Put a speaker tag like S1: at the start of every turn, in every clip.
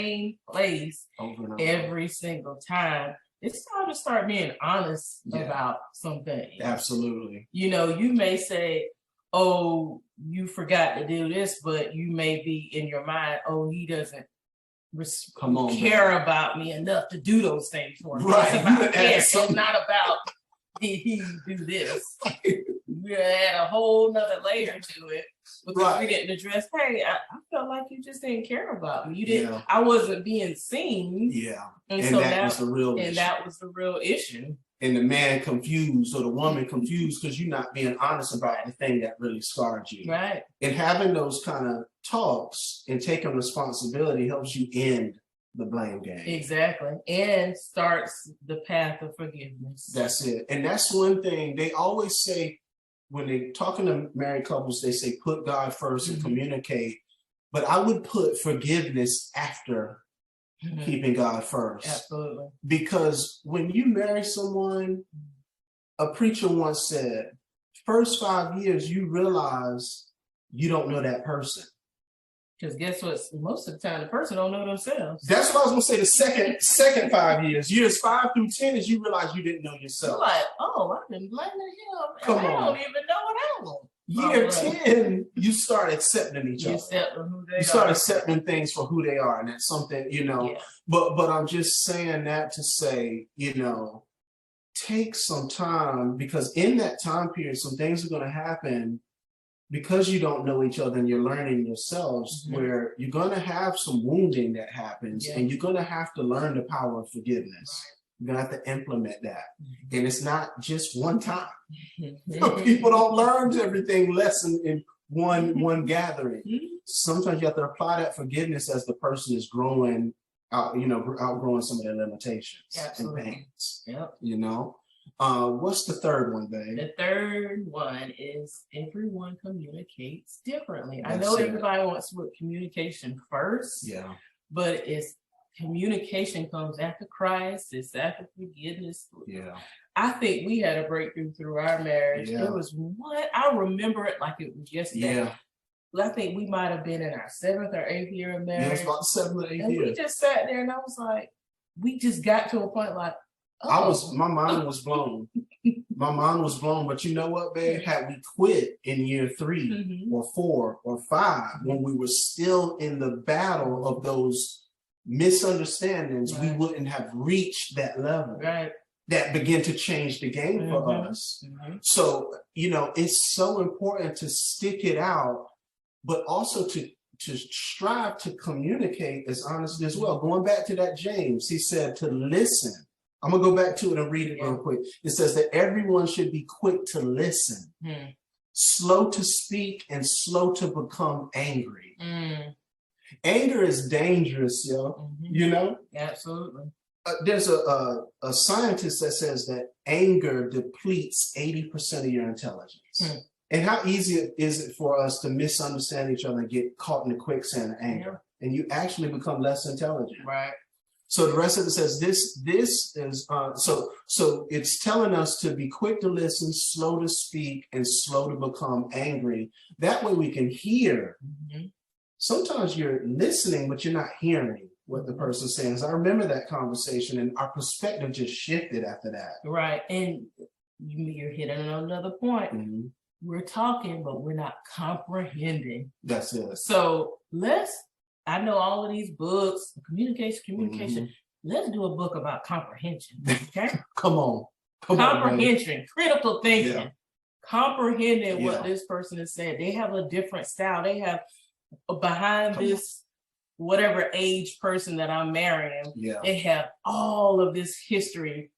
S1: same place every single time. It's time to start being honest about some things.
S2: Absolutely.
S1: You know, you may say, oh, you forgot to do this, but you may be in your mind, oh, he doesn't care about me enough to do those things for me.
S2: Right.
S1: It's about care. It's not about did he do this. We had a whole nother layer to it because we didn't address, hey, I felt like you just didn't care about me. You didn't, I wasn't being seen.
S2: Yeah.
S1: And so
S2: that was the real issue.
S1: And that was the real issue.
S2: And the man confused or the woman confused because you're not being honest about the thing that really scarred you.
S1: Right.
S2: And having those kind of talks and taking responsibility helps you end the blame game.
S1: Exactly. And starts the path of forgiveness.
S2: That's it. And that's one thing they always say when they're talking to married couples, they say put God first and communicate. But I would put forgiveness after keeping God first.
S1: Absolutely.
S2: Because when you marry someone, a preacher once said, first 5 years, you realize you don't know that person.
S1: Because guess what? Most of the time, the person don't know themselves.
S2: That's what I was going to say. The second 5 years, years 5 through 10, is you realize you didn't know yourself.
S1: You're like, oh, I've been blaming him. And I don't even know what I want.
S2: Year 10, you start accepting each other. You start accepting things for who they are, and that's something, you know. Yeah. But I'm just saying that to say, you know, take some time, because in that time period, some things are going to happen because you don't know each other and you're learning yourselves, where you're going to have some wounding that happens, and you're going to have to learn the power of forgiveness. You're going to have to implement that. And it's not just one time. People don't learn everything lesson in one gathering. Sometimes you have to apply that forgiveness as the person is growing out, you know, outgrowing some of their limitations and pains. You know? What's the third one, babe?
S1: The third one is everyone communicates differently. I know everybody wants to put communication first. Yeah. But it's communication comes after Christ, it's after forgiveness. Yeah. I think we had a breakthrough through our marriage. It was what I remember it like it was yesterday. Yeah. I think we might have been in our 7th or 8th year of marriage.
S2: Yeah, it's about 7th or 8th year.
S1: And we just sat there and I was like, we just got to a point like,
S2: my mind was blown. My mind was blown. But you know what, babe? Had we quit in year 3 or 4 or 5, when we were still in the battle of those misunderstandings, we wouldn't have reached that level that began to change the game for us. So, you know, it's so important to stick it out, but also to strive to communicate as honestly as well. Going back to that James, he said to listen. I'm gonna go back to it and read it real quick. It says that everyone should be quick to listen, slow to speak, and slow to become angry. Anger is dangerous, yo. You know?
S1: Absolutely.
S2: There's a scientist that says that anger depletes 80% of your intelligence. And how easy is it for us to misunderstand each other and get caught in the quicksand of anger? And you actually become less intelligent.
S1: Right.
S2: So the rest of it says this is so it's telling us to be quick to listen, slow to speak, and slow to become angry. That way we can hear. Sometimes you're listening, but you're not hearing what the person's saying. So I remember that conversation, and our perspective just shifted after that.
S1: Right. And you're hitting on another point. We're talking, but we're not comprehending.
S2: That's it.
S1: So I know all of these books, communication. Let's do a book about comprehension. Okay?
S2: Come on.
S1: Comprehension, critical thinking, comprehending what this person is saying. They have a different style. They have behind this whatever age person that I'm marrying, they have all of this history,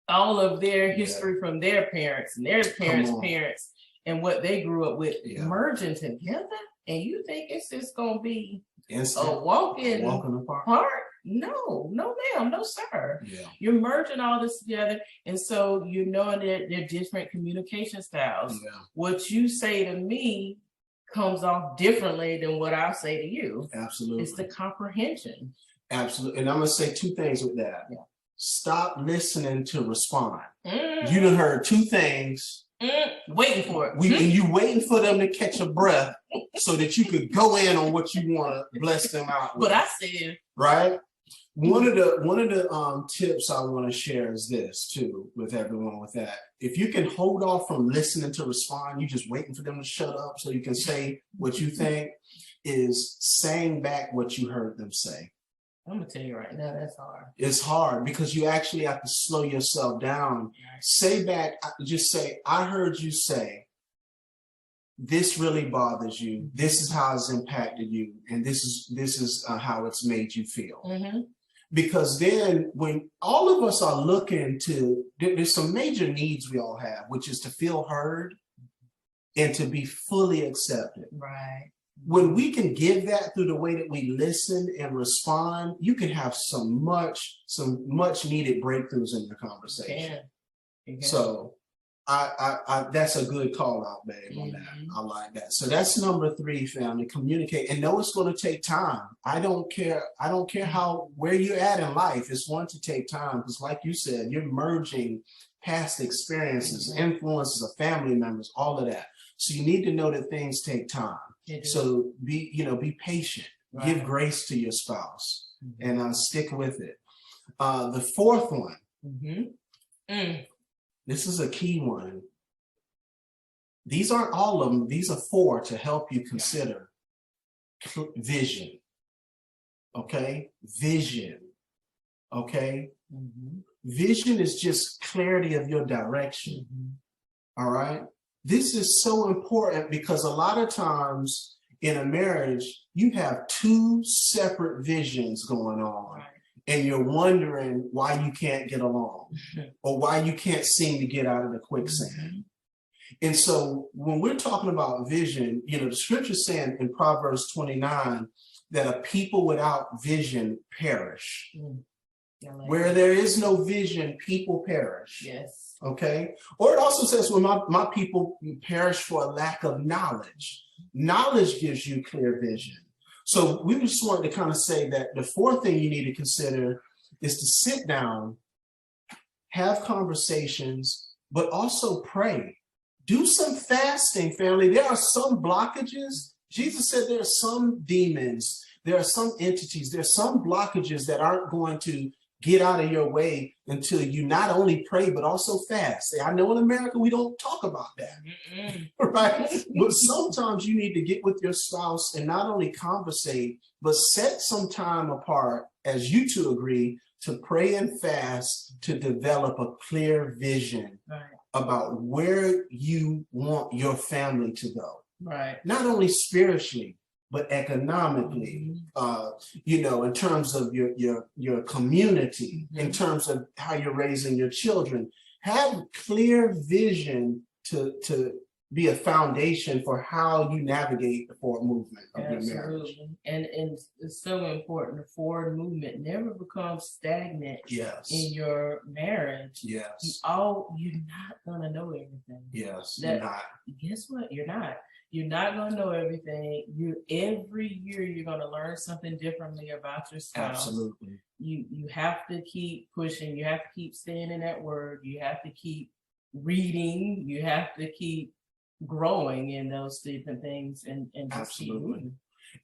S1: all of their history from their parents and their parents' parents and what they grew up with merging together. And you think it's just going to be a walking apart? No, ma'am, no, sir. You're merging all this together. And so you know that they're different communication styles. What you say to me comes off differently than what I say to you.
S2: Absolutely.
S1: It's the comprehension.
S2: Absolutely. And I'm going to say 2 things with that. Stop listening to respond. You done heard 2 things
S1: Waiting for it.
S2: And you waiting for them to catch a breath so that you could go in on what you want to bless them out with.
S1: But I said,
S2: right? One of the tips I want to share is this too with everyone with that. If you can hold off from listening to respond, you just waiting for them to shut up so you can say what you think, is saying back what you heard them say.
S1: I'm gonna tell you right now, that's hard.
S2: It's hard because you actually have to slow yourself down. Right. Say back, just say, I heard you say, this really bothers you. This is how it's impacted you. And this is how it's made you feel. Mm-hmm. Because then when all of us are looking to, there's some major needs we all have, which is to feel heard and to be fully accepted.
S1: Right.
S2: When we can give that through the way that we listen and respond, you can have some much needed breakthroughs in your conversation. Yeah. So I that's a good call out, babe, on that. I like that. So that's number 3, family. Communicate and know it's going to take time. I don't care where you're at in life. It's going to take time because, like you said, you're merging past experiences, influences of family members, all of that. So you need to know that things take time. So be patient. Right. Give grace to your spouse and stick with it. The 4th one. This is a key one. These aren't all of them. These are 4 to help you consider. Vision. Okay? Vision. Okay? Vision is just clarity of your direction. All right? This is so important because a lot of times in a marriage, you have 2 separate visions going on. Right. And you're wondering why you can't get along or why you can't seem to get out of the quicksand. And so when we're talking about vision, the scripture's saying in Proverbs 29 that a people without vision perish. Where there is no vision, people perish. Yes. Okay. Or it also says, when my people perish for a lack of knowledge. Knowledge gives you clear vision. So we just wanted to kind of say that the 4th thing you need to consider is to sit down, have conversations, but also pray. Do some fasting, family. There are some blockages. Jesus said there are some demons, there are some entities, there are some blockages that aren't going to get out of your way until you not only pray, but also fast. I know in America, we don't talk about that, right? But sometimes you need to get with your spouse and not only conversate, but set some time apart, as you 2 agree, to pray and fast to develop a clear vision about where you want your family to go. Right. Not only spiritually, but economically, in terms of your community, in terms of how you're raising your children. Have clear vision to be a foundation for how you navigate the forward movement of your marriage.
S1: And it's so important. The forward movement never becomes stagnant in your marriage.
S2: Yes.
S1: You're not gonna know everything.
S2: Yes, you're not.
S1: Guess what? You're not. You're not going to know everything. Every year you're going to learn something differently about your spouse.
S2: Absolutely.
S1: You have to keep pushing. You have to keep staying in that word. You have to keep reading. You have to keep growing in those different things and just
S2: absolutely.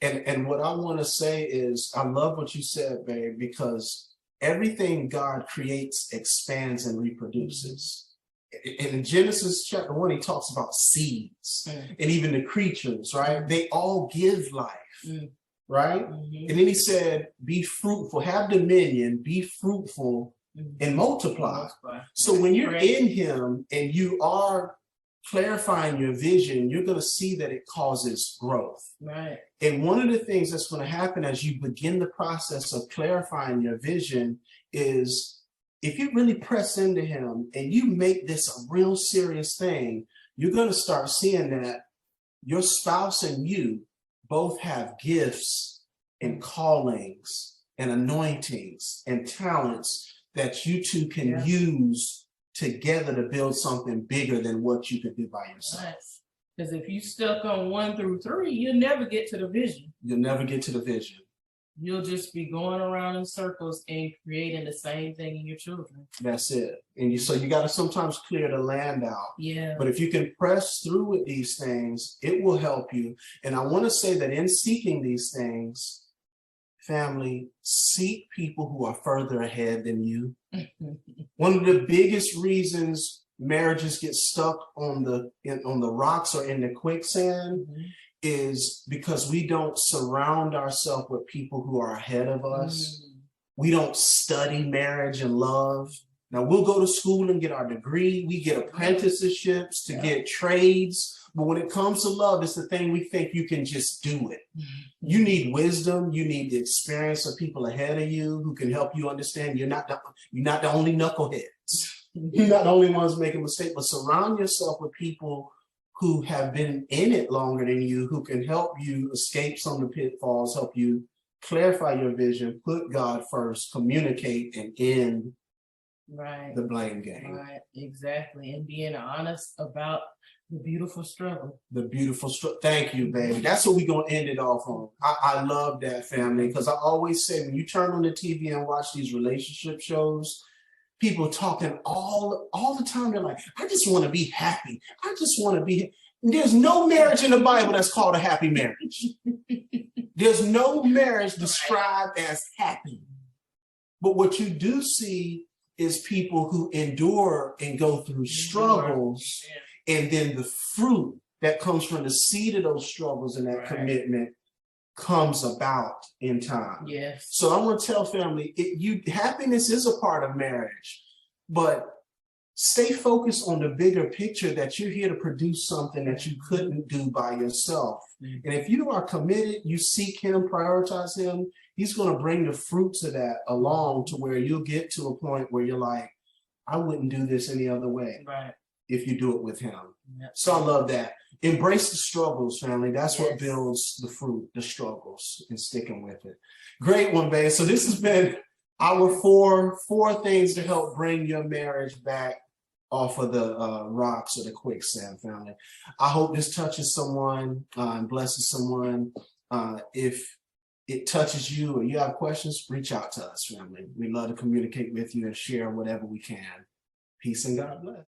S2: And what I want to say is, I love what you said, babe, because everything God creates expands and reproduces. In Genesis chapter 1, he talks about seeds and even the creatures, right? They all give life, right? And then he said, be fruitful, have dominion, be fruitful and multiply. So when you're in him and you are clarifying your vision, you're going to see that it causes growth.
S1: Right.
S2: And one of the things that's going to happen as you begin the process of clarifying your vision is, if you really press into him and you make this a real serious thing, you're going to start seeing that your spouse and you both have gifts and callings and anointings and talents that you 2 can use together to build something bigger than what you could do by yourself.
S1: Nice. Because if you stuck on 1 through 3, you'll never get to the vision.
S2: You'll never get to the vision.
S1: you'll just be going around in circles and creating the same thing in your children.
S2: That's it. And so you got to sometimes clear the land out.
S1: Yeah.
S2: But if you can press through with these things, it will help you. And I want to say that in seeking these things, family, seek people who are further ahead than you. One of the biggest reasons marriages get stuck on the rocks or in the quicksand is because we don't surround ourselves with people who are ahead of us. We don't study marriage and love. Now, we'll go to school and get our degree. We get apprenticeships to get trades. But when it comes to love, it's the thing we think you can just do it. You need wisdom. You need the experience of people ahead of you who can help you understand you're not the only knuckleheads. You're not the only ones making mistakes, but surround yourself with people who have been in it longer than you, who can help you escape some of the pitfalls, help you clarify your vision, put God first, communicate, and end the blame game.
S1: Right, exactly. And being honest about the beautiful struggle.
S2: The beautiful struggle. Thank you, baby. That's what we're going to end it off on. I love that, family, because I always say when you turn on the TV and watch these relationship shows, people talking all the time. They're like, I just want to be happy. I just want to be. There's no marriage in the Bible that's called a happy marriage. There's no marriage described as happy. But what you do see is people who endure and go through struggles, and then the fruit that comes from the seed of those struggles and that commitment comes about in time.
S1: Yes.
S2: So I want to tell family, happiness is a part of marriage, but stay focused on the bigger picture that you're here to produce something that you couldn't do by yourself. And if you are committed, you seek him, prioritize him, he's going to bring the fruits of that along to where you'll get to a point where you're like, I wouldn't do this any other way. If you do it with him. So I love that. Embrace the struggles, family. That's what builds the fruit, the struggles, and sticking with it. Great one, babe. So this has been our four things to help bring your marriage back off of the rocks or the quicksand, family. I hope this touches someone and blesses someone. If it touches you or you have questions, reach out to us, family. We love to communicate with you and share whatever we can. Peace and God bless.